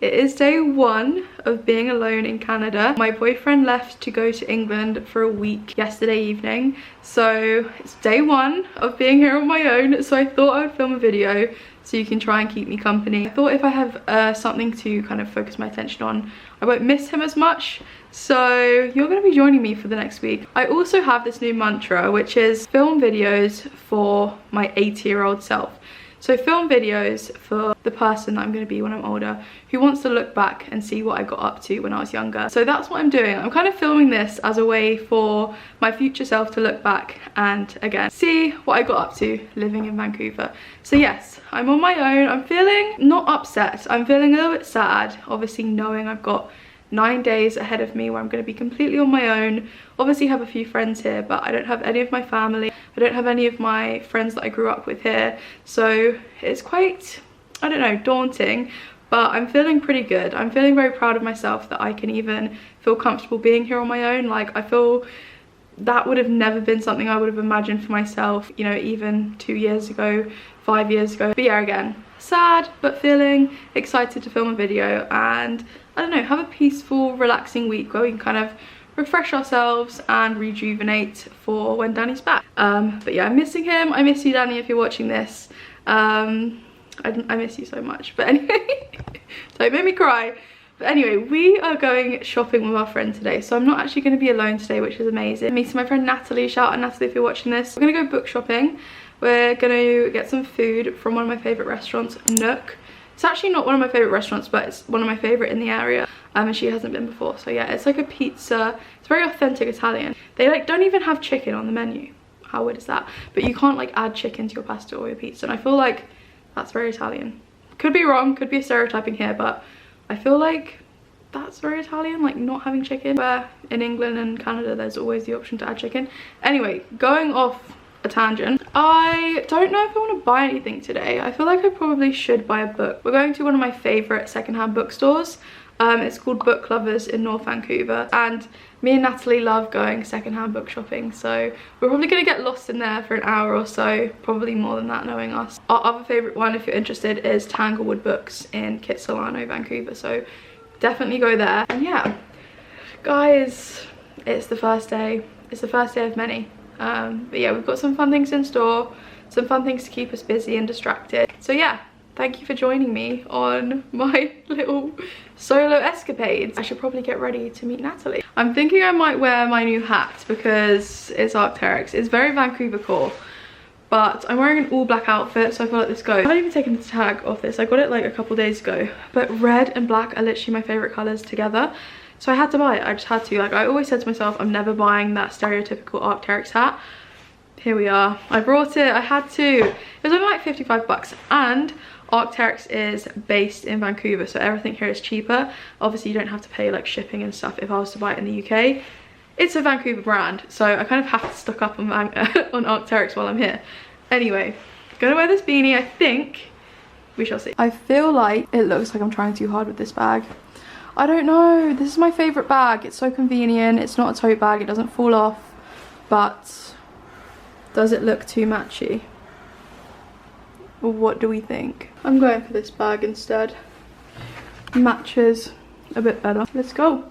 It is day 1 of being alone in Canada. My boyfriend left to go to England for a week yesterday evening, so it's day 1 of being here on my own. So I thought I would film a video so you can try and keep me company. I thought if I have something to kind of focus my attention on, I won't miss him as much. So you're going to be joining me for the next week. I also have this new mantra, which is film videos for my 80-year-old self. So film videos for the person that I'm going to be when I'm older, who wants to look back and see what I got up to when I was younger. So that's what I'm doing. I'm kind of filming this as a way for my future self to look back and again see what I got up to living in Vancouver. So yes, I'm on my own. I'm feeling not upset. I'm feeling a little bit sad, obviously knowing I've got 9 days ahead of me where I'm going to be completely on my own. Obviously have a few friends here, but I don't have any of my family. I don't have any of my friends that I grew up with here. So it's quite, I don't know, daunting, but I'm feeling pretty good. I'm feeling very proud of myself that I can even feel comfortable being here on my own. Like, I feel that would have never been something I would have imagined for myself, you know, even 2 years ago, 5 years ago. But yeah, again, sad, but feeling excited to film a video and, I don't know, have a peaceful, relaxing week where we can kind of refresh ourselves and rejuvenate for when Danny's back. But yeah, I'm missing him. I miss you, Danny, if you're watching this. I miss you so much. But anyway, don't make me cry. But anyway, we are going shopping with our friend today. So I'm not actually going to be alone today, which is amazing. Meeting my friend Natalie. Shout out Natalie if you're watching this. We're going to go book shopping. We're going to get some food from one of my favourite restaurants, 𝕃𝕚𝕟𝕜𝕤. It's actually not one of my favourite restaurants, but it's one of my favourite in the area. And she hasn't been before. So yeah, it's like a pizza. It's very authentic Italian. They like don't even have chicken on the menu. How weird is that? But you can't like add chicken to your pasta or your pizza. And I feel like that's very Italian. Could be wrong, could be stereotyping here, but I feel like that's very Italian, like not having chicken. Where in England and Canada, there's always the option to add chicken. Anyway, going off a tangent, I don't know if I want to buy anything today. I feel like I probably should buy a book. We're going to one of my favourite secondhand bookstores. It's called Book Lovers in North Vancouver, and me and Natalie love going secondhand book shopping, so we're probably going to get lost in there for an hour or so, probably more than that knowing us. Our other favourite one, if you're interested, is Tanglewood Books in 𝕃𝕚𝕟𝕜𝕤, Vancouver, so definitely go there. And yeah, guys, it's the first day. It's the first day of many. But yeah, we've got some fun things in store, some fun things to keep us busy and distracted. So yeah, thank you for joining me on my little solo escapades. I should probably get ready to meet Natalie. I'm thinking I might wear my new hat because it's 𝕃𝕚𝕟𝕜𝕤. It's very Vancouver core, but I'm wearing an all black outfit, so I feel like this goes. I haven't even taken the tag off this. I got it like a couple days ago, but red and black are literally my favorite colors together. So I had to buy it. I just had to. Like, I always said to myself, I'm never buying that stereotypical 𝕃𝕚𝕟𝕜𝕤 hat. Here we are. I brought it. I had to. It was only like 55 bucks, and 𝕃𝕚𝕟𝕜𝕤 is based in Vancouver, so everything here is cheaper. Obviously, you don't have to pay like shipping and stuff if I was to buy it in the UK. It's a Vancouver brand, so I kind of have to stock up on 𝕃𝕚𝕟𝕜𝕤 while I'm here. Anyway, gonna wear this beanie. I think we shall see. I feel like it looks like I'm trying too hard with this bag. I don't know. This is my favorite bag. It's so convenient. It's not a tote bag. It doesn't fall off, but does it look too matchy? What do we think? I'm going for this bag instead. Matches a bit better. Let's go.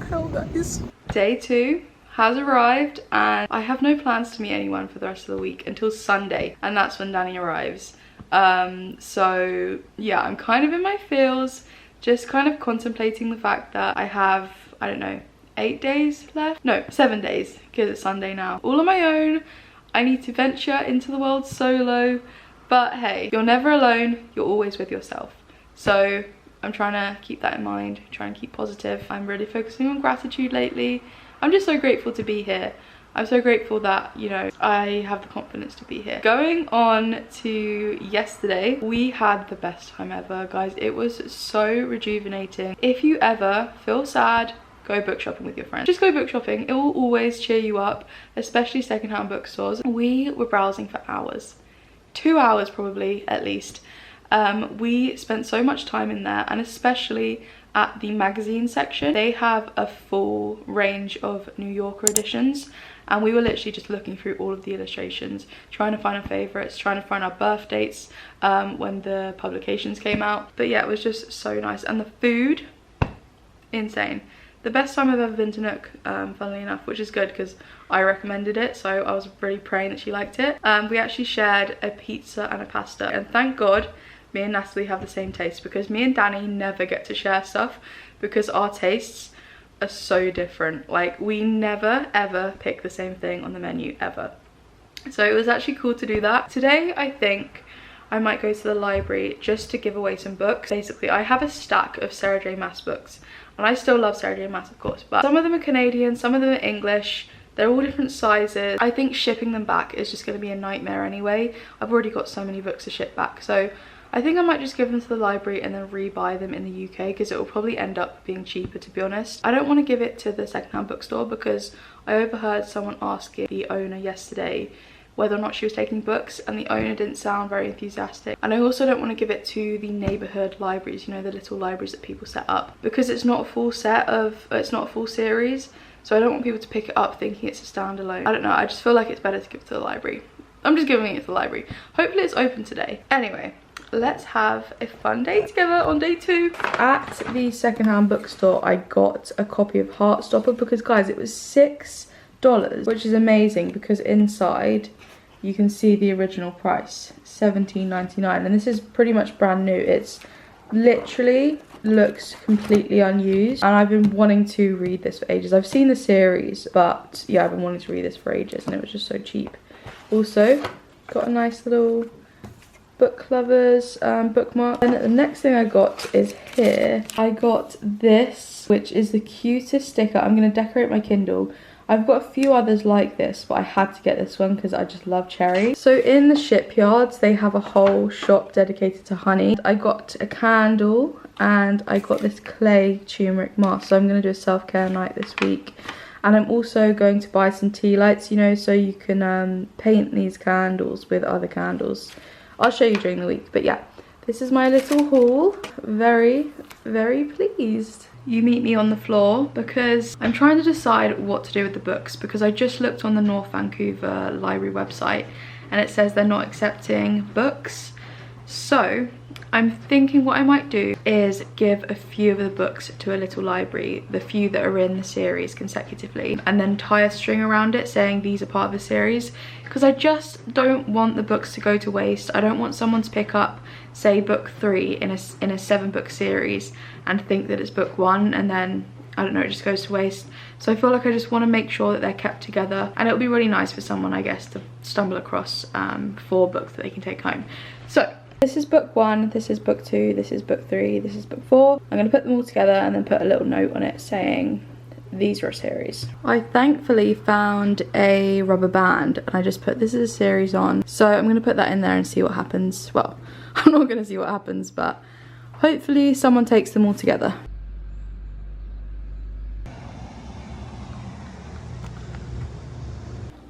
hell, guys? Day 2 has arrived and I have no plans to meet anyone for the rest of the week until Sunday, and that's when Danny arrives. So yeah, I'm kind of in my feels, just kind of contemplating the fact that I have, I don't know, 8 days left? No, 7 days, because it's Sunday now. All on my own. I need to venture into the world solo, but hey, you're never alone, you're always with yourself. So I'm trying to keep that in mind, try and keep positive. I'm really focusing on gratitude lately. I'm just so grateful to be here. I'm so grateful that, you know, I have the confidence to be here. Going on to yesterday, we had the best time ever, guys. It was so rejuvenating. If you ever feel sad, go book shopping with your friends. Just go book shopping. It will always cheer you up, especially secondhand bookstores. We were browsing for hours. 2 hours probably, at least. We spent so much time in there, and especially at the magazine section. They have a full range of New Yorker editions, and we were literally just looking through all of the illustrations, trying to find our favorites, trying to find our birth dates when the publications came out. But yeah, it was just so nice. And the food, insane. The best time I've ever been to Nook, funnily enough, which is good because I recommended it, so I was really praying that she liked it. We actually shared a pizza and a pasta, and thank God me and Natalie have the same taste, because me and Danny never get to share stuff because our tastes are so different. Like, we never ever pick the same thing on the menu, ever. So it was actually cool to do that. Today, I think I might go to the library just to give away some books. Basically, I have a stack of Sarah J Maas books, and I still love Sarah J Maas, of course, but some of them are Canadian, some of them are English. They're all different sizes. I think shipping them back is just going to be a nightmare anyway. I've already got so many books to ship back, so I think I might just give them to the library and then rebuy them in the UK, because it will probably end up being cheaper, to be honest. I don't want to give it to the secondhand bookstore because I overheard someone asking the owner yesterday whether or not she was taking books, and the owner didn't sound very enthusiastic. And I also don't want to give it to the neighborhood libraries, you know, the little libraries that people set up, because it's not a full set of, it's not a full series, so I don't want people to pick it up thinking it's a standalone. I don't know, I just feel like it's better to give it to the library. I'm just giving it to the library. Hopefully it's open today. Anyway, let's have a fun day together on day 2. At the secondhand bookstore, I got a copy of Heartstopper because, guys, it was $6, which is amazing because inside you can see the original price, $17.99, and this is pretty much brand new. It's literally looks completely unused, and I've been wanting to read this for ages. I've seen the series, but yeah, I've been wanting to read this for ages, and it was just so cheap. Also, got a nice little book lovers bookmark. And the next thing I got is here. I got this, which is the cutest sticker. I'm going to decorate my Kindle. I've got a few others like this, but I had to get this one because I just love cherries. So in the shipyards, they have a whole shop dedicated to honey. I got a candle and I got this clay turmeric mask. So I'm going to do a self-care night this week. And I'm also going to buy some tea lights, you know, so you can paint these candles with other candles. I'll show you during the week, but yeah, this is my little haul. Very, very pleased. You meet me on the floor because I'm trying to decide what to do with the books, because I just looked on the North Vancouver library website and it says they're not accepting books. So I'm thinking what I might do is give a few of the books to a little library, the few that are in the series consecutively, and then tie a string around it saying these are part of the series, because I just don't want the books to go to waste. I don't want someone to pick up, say, book 3 in a 7-book series and think that it's book 1, and then, I don't know, it just goes to waste. So I feel like I just want to make sure that they're kept together, and it'll be really nice for someone, I guess, to stumble across 4 books that they can take home. So this is book 1, this is book 2, this is book 3, this is book 4. I'm going to put them all together and then put a little note on it saying these are a series. I thankfully found a rubber band and I just put this is a series on. So I'm going to put that in there and see what happens. Well, I'm not going to see what happens, but hopefully someone takes them all together.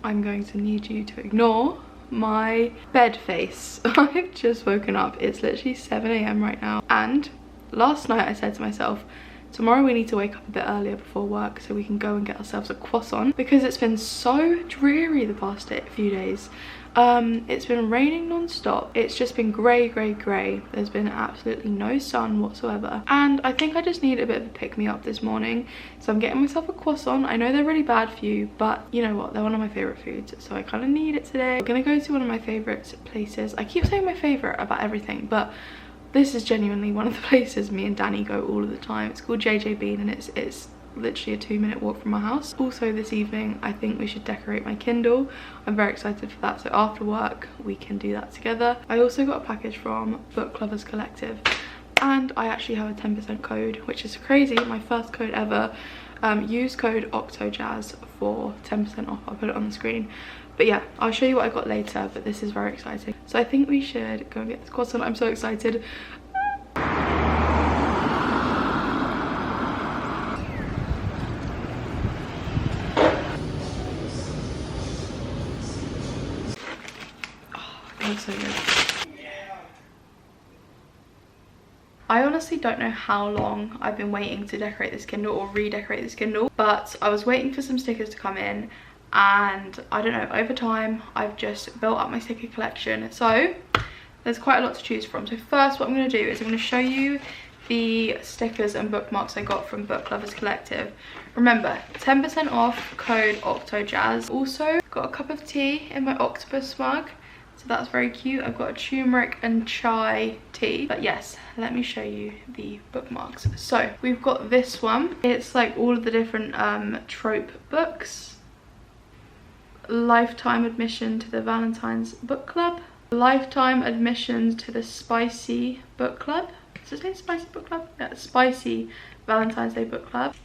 I'm going to need you to ignore my bed face. I've just woken up. It's literally 7 AM right now, and last night I said to myself, tomorrow we need to wake up a bit earlier before work so we can go and get ourselves a croissant, because it's been so dreary the past few days. It's been raining non-stop. It's just been grey. There's been absolutely no sun whatsoever, and I think I just need a bit of a pick-me-up this morning, so I'm getting myself a croissant. I know they're really bad for you, but you know what, they're one of my favourite foods, so I kind of need it today. We're gonna go to one of my favourite places. I keep saying my favourite about everything, but this is genuinely one of the places me and Danny go all of the time. It's called 𝕃𝕚𝕟𝕤, and it's literally a 2-minute walk from my house. Also this evening I think we should decorate my Kindle. I'm very excited for that, so after work we can do that together. I also got a package from 𝕃𝕚𝕟𝕤𝕤, and I actually have a 10% code, which is crazy, my first code ever. Use code 𝕃𝕚𝕟𝕤 for 10% off. I'll put it on the screen. But yeah, I'll show you what I got later, but this is very exciting. So I think we should go and get this croissant. I'm so excited. Looks so good. I honestly don't know how long I've been waiting to decorate this Kindle or redecorate this Kindle, but I was waiting for some stickers to come in, and I don't know, over time I've just built up my sticker collection, so there's quite a lot to choose from. So first what I'm going to do is I'm going to show you the stickers and bookmarks I got from 𝕃𝕚𝕟𝕤𝕤. Remember, 10% off, code 𝕃𝕚𝕟𝕤. Also got a cup of tea in my octopus mug, so that's very cute. I've got a turmeric and chai tea. But yes, let me show you the bookmarks. So we've got this one. It's like all of the different trope books. Lifetime admission to the Valentine's Book Club. Lifetime admission to the Spicy Book Club. Does it say Spicy Book Club? Yeah, Spicy Valentine's Day Book Club.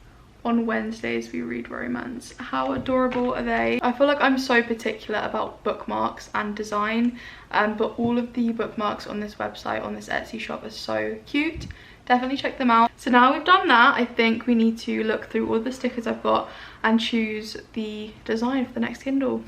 On Wednesdays we read romance. How adorable are they? I feel like I'm so particular about bookmarks and design, but all of the bookmarks on this website, on this Etsy shop, are so cute. Definitely check them out. So now we've done that, I think we need to look through all the stickers I've got and choose the design for the next Kindle.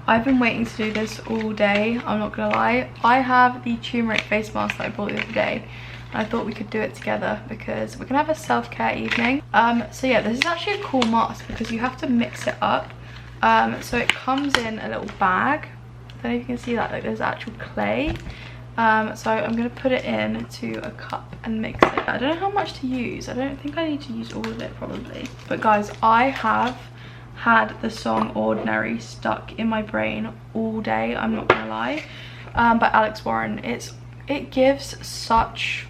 I've been waiting to do this all day, I'm not gonna lie. I have the turmeric face mask that I bought the other day, and I thought we could do it together because we're gonna have a self-care evening. So yeah, this is actually a cool mask because you have to mix it up. So it comes in a little bag. I don't know if you can see that, like there's actual clay. So I'm gonna put it into a cup and mix it. I don't know how much to use. I don't think I need to use all of it probably. But guys, I have had the song Ordinary stuck in my brain all day, I'm not gonna lie, by Alex Warren. It gives such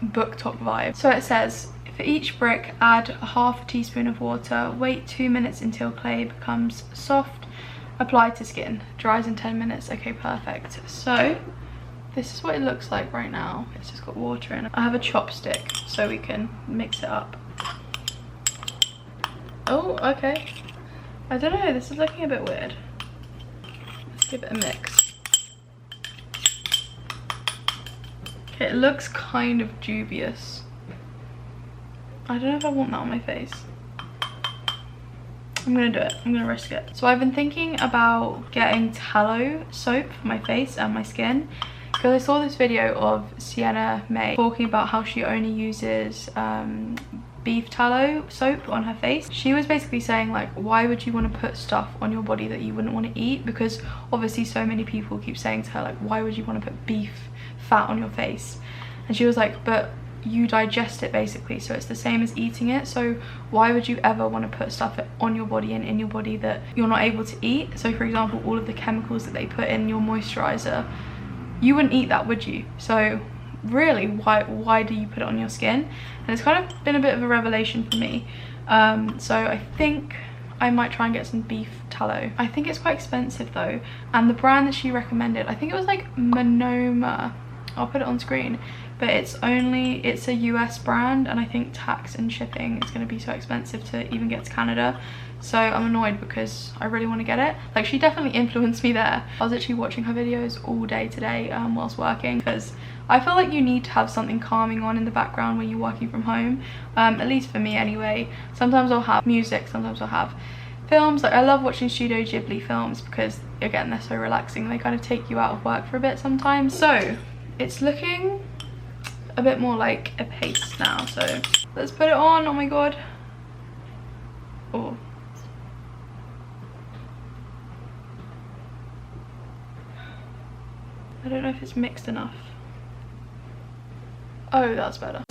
book top vibe. So it says, for each brick add a half teaspoon of water, wait 2 minutes until clay becomes soft, apply to skin, dries in 10 minutes. Okay, perfect. So this is what it looks like right now. It's just got water in it. I have a chopstick so we can mix it up. Oh, okay. I don't know, this is looking a bit weird. Let's give it a mix. Okay, it looks kind of dubious. I don't know if I want that on my face. I'm gonna do it, I'm gonna risk it. So I've been thinking about getting tallow soap for my face and my skin, because I saw this video of Sienna May talking about how she only uses beef tallow soap on her face. She was basically saying, like, why would you want to put stuff on your body that you wouldn't want to eat? Because obviously so many people keep saying to her, like, why would you want to put beef fat on your face? And she was like, but you digest it basically, so it's the same as eating it, so why would you ever want to put stuff on your body and in your body that you're not able to eat? So for example, all of the chemicals that they put in your moisturizer, you wouldn't eat that, would you? So really, why do you put it on your skin? And it's kind of been a bit of a revelation for me. So I think I might try and get some beef tallow. I think it's quite expensive though, and the brand that she recommended, I think it was like 𝕃𝕚𝕟𝕜𝕤. I'll put it on screen, but it's a US brand, and I think tax and shipping is going to be so expensive to even get to Canada. So I'm annoyed because I really want to get it. Like, she definitely influenced me there. I was actually watching her videos all day today whilst working, because I feel like you need to have something calming on in the background when you're working from home, at least for me anyway. Sometimes I'll have music, sometimes I'll have films. Like, I love watching Studio Ghibli films because, again, they're so relaxing. They kind of take you out of work for a bit sometimes. So it's looking a bit more like a paste now, so let's put it on. Oh my god. Oh, I don't know if it's mixed enough. Oh, that's better.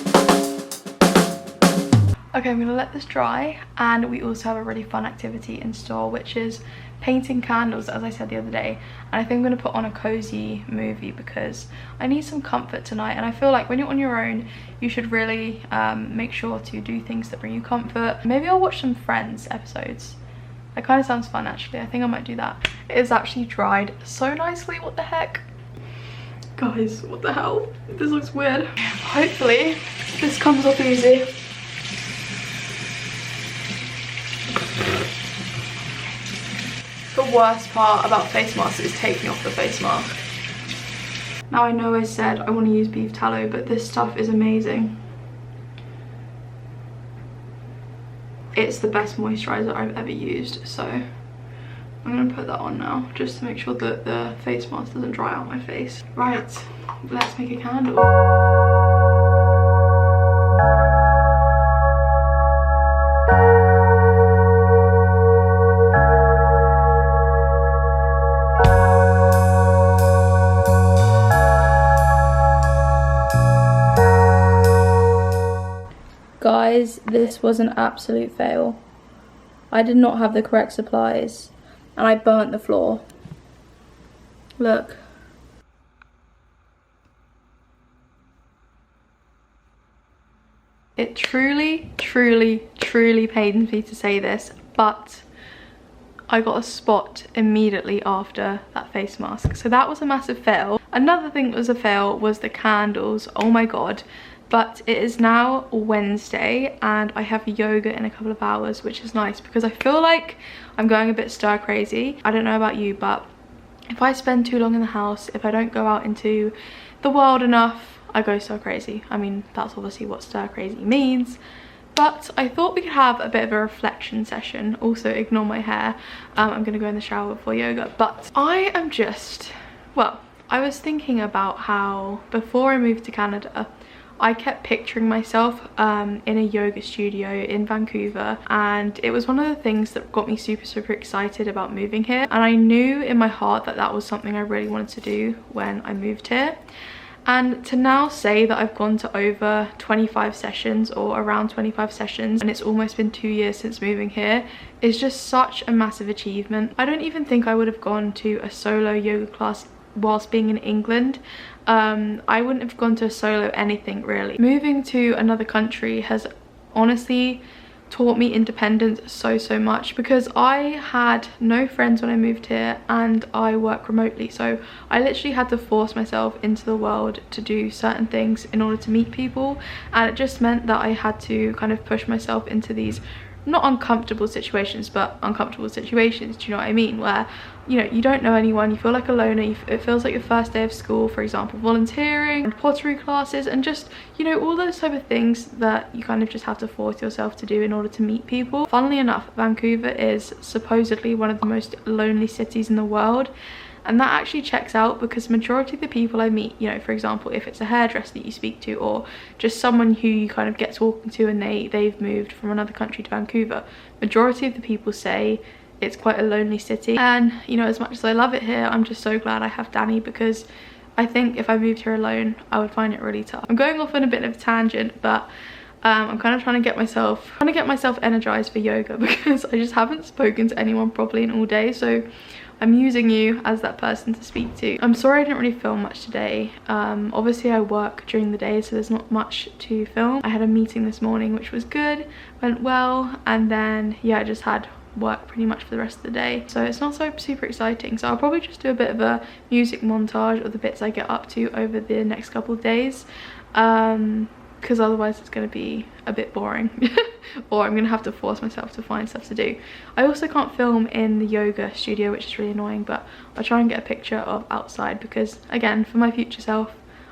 Okay, I'm gonna let this dry, and we also have a really fun activity in store, which is painting candles, as I said the other day. And I think I'm gonna put on a cozy movie because I need some comfort tonight, and I feel like when you're on your own, you should really make sure to do things that bring you comfort. Maybe I'll watch some Friends episodes. That kind of sounds fun, actually. I think I might do that. It is actually dried so nicely. What the heck? Guys, what the hell? This looks weird. Hopefully this comes off easy. The worst part about face masks is taking off the face mask. Now, I know I said I want to use beef tallow, but this stuff is amazing. It's the best moisturizer I've ever used, so I'm gonna put that on now, just to make sure that the face mask doesn't dry out my face. Right, let's make a candle. Guys, this was an absolute fail. I did not have the correct supplies, and I burnt the floor. Look. It truly, truly, truly pains me to say this, but I got a spot immediately after that face mask. So that was a massive fail. Another thing that was a fail was the candles. Oh my god. But it is now Wednesday and I have yoga in a couple of hours, which is nice because I feel like I'm going a bit stir crazy. I don't know about you, but if I spend too long in the house, if I don't go out into the world enough, I go stir crazy. I mean, that's obviously what stir crazy means. But I thought we could have a bit of a reflection session. Also, ignore my hair. I'm gonna go in the shower before yoga. But I am just, well, I was thinking about how before I moved to Canada, I kept picturing myself in a yoga studio in Vancouver, and it was one of the things that got me super excited about moving here. And I knew in my heart that that was something I really wanted to do when I moved here. And to now say that I've gone to over 25 sessions or around 25 sessions, and it's almost been 2 years since moving here, is just such a massive achievement. I don't even think I would have gone to a solo yoga class whilst being in England. I wouldn't have gone to a solo anything really. Moving to another country has honestly taught me independence so much, because I had no friends when I moved here and I work remotely, so I literally had to force myself into the world to do certain things in order to meet people, and it just meant that I had to kind of push myself into these not uncomfortable situations, but uncomfortable situations, do you know what I mean, where, you know, you don't know anyone, you feel like a loner, it feels like your first day of school, for example, volunteering and pottery classes, and just, you know, all those type of things that you kind of just have to force yourself to do in order to meet people. Funnily enough, Vancouver is supposedly one of the most lonely cities in the world, and that actually checks out, because majority of the people I meet, you know, for example, if it's a hairdresser that you speak to, or just someone who you kind of get talking to and they've moved from another country to Vancouver, majority of the people say it's quite a lonely city. And, you know, as much as I love it here, I'm just so glad I have Danny, because I think if I moved here alone, I would find it really tough. I'm going off on a bit of a tangent, but I'm kind of trying to get myself energized for yoga, because I just haven't spoken to anyone properly in all day, so I'm using you as that person to speak to. I'm sorry I didn't really film much today. Obviously I work during the day, so there's not much to film. I had a meeting this morning which was good, went well, and then yeah, I just had work pretty much for the rest of the day, so it's not so super exciting. So I'll probably just do a bit of a music montage of the bits I get up to over the next couple of days, because otherwise it's going to be a bit boring. Or I'm going to have to force myself to find stuff to do. I also can't film in the yoga studio, which is really annoying, but I'll try and get a picture of outside, because again, for my future self,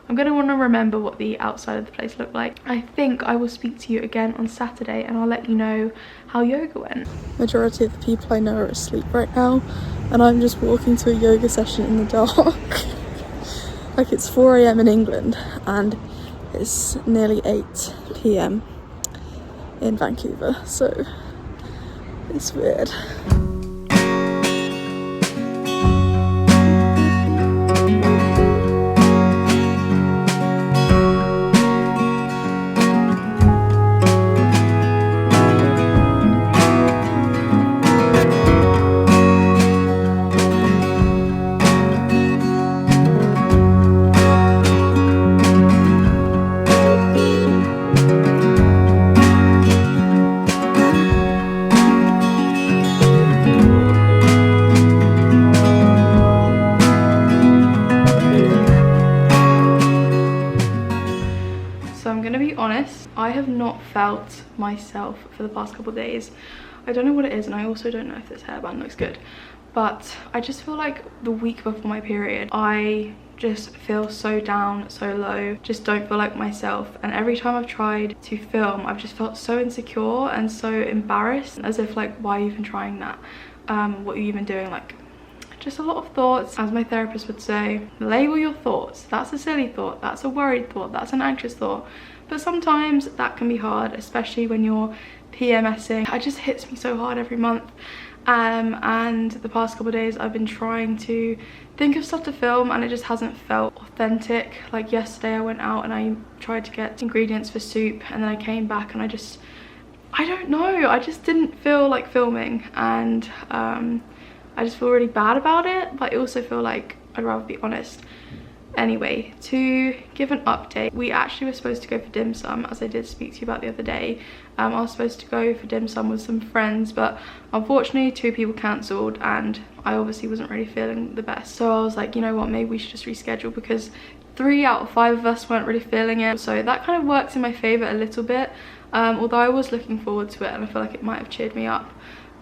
I'm going to want to remember what the outside of the place looked like. I think I will speak to you again on Saturday and I'll let you know how yoga went. Majority of the people I know are asleep right now, and I'm just walking to a yoga session in the dark. Like, it's 4 AM in England and it's nearly 8 PM in Vancouver, so it's weird. Honest, I have not felt myself for the past couple of days. I don't know what it is, and I also don't know if this hairband looks good, but I just feel like the week before my period I just feel so down, so low, just don't feel like myself. And every time I've tried to film, I've just felt so insecure and so embarrassed, as if like, why are you even trying that? What are you even doing? Like, just a lot of thoughts. As my therapist would say, label your thoughts. That's a silly thought, that's a worried thought, that's an anxious thought. But sometimes that can be hard, especially when you're PMSing. It just hits me so hard every month. And the past couple of days I've been trying to think of stuff to film, and it just hasn't felt authentic. Like yesterday I went out and I tried to get ingredients for soup, and then I came back and I don't know, I just didn't feel like filming, and I just feel really bad about it, but I also feel like I'd rather be honest. Anyway, to give an update, we actually were supposed to go for dim sum, as I did speak to you about the other day. I was supposed to go for dim sum with some friends, but unfortunately 2 people cancelled, and I obviously wasn't really feeling the best. So I was like, you know what, maybe we should just reschedule, because 3 out of 5 of us weren't really feeling it. So that kind of works in my favour a little bit, although I was looking forward to it and I feel like it might have cheered me up.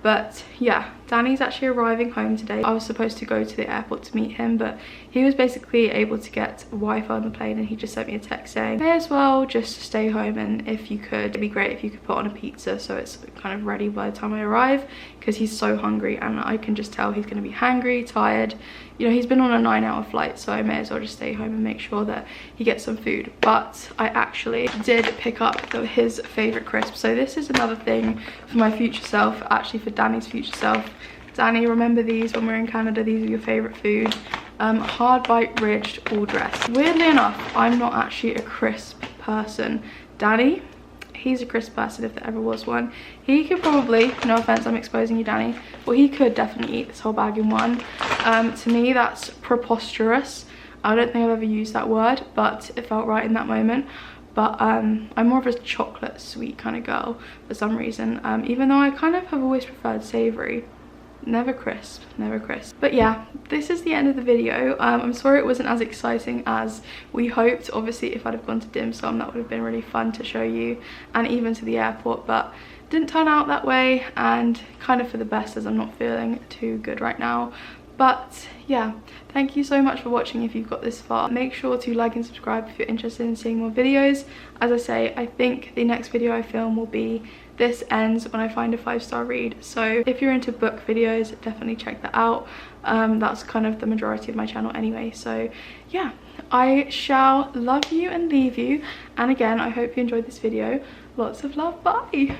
But yeah, Danny's actually arriving home today. I was supposed to go to the airport to meet him, but he was basically able to get Wi-Fi on the plane, and he just sent me a text saying, may as well just stay home, and if you could, it'd be great if you could put on a pizza so it's kind of ready by the time I arrive, because he's so hungry, and I can just tell he's going to be hangry, tired. You know, he's been on a 9-hour flight, so I may as well just stay home and make sure that he gets some food. But I actually did pick up his favourite crisp. So this is another thing for my future self, actually for Danny's future self. Danny, remember these when we're in Canada, these are your favourite food. Hard bite ridged all dressed. Weirdly enough, I'm not actually a crisp person. Danny, he's a crisp person if there ever was one. He could probably, no offense, I'm exposing you, Danny, but he could definitely eat this whole bag in one. To me, that's preposterous. I don't think I've ever used that word, but it felt right in that moment. But I'm more of a chocolate sweet kind of girl for some reason, even though I kind of have always preferred savoury. Never crisp, never crisp. But yeah, this is the end of the video. I'm sorry it wasn't as exciting as we hoped. Obviously, if I'd have gone to dim sum, that would have been really fun to show you, and even to the airport, but didn't turn out that way, and kind of for the best, as I'm not feeling too good right now. But yeah, thank you so much for watching if you've got this far. Make sure to like and subscribe if you're interested in seeing more videos. As I say, I think the next video I film will be This Ends When I Find a 5-Star Read. So if you're into book videos, definitely check that out. That's kind of the majority of my channel anyway. So yeah, I shall love you and leave you. And again, I hope you enjoyed this video. Lots of love, bye!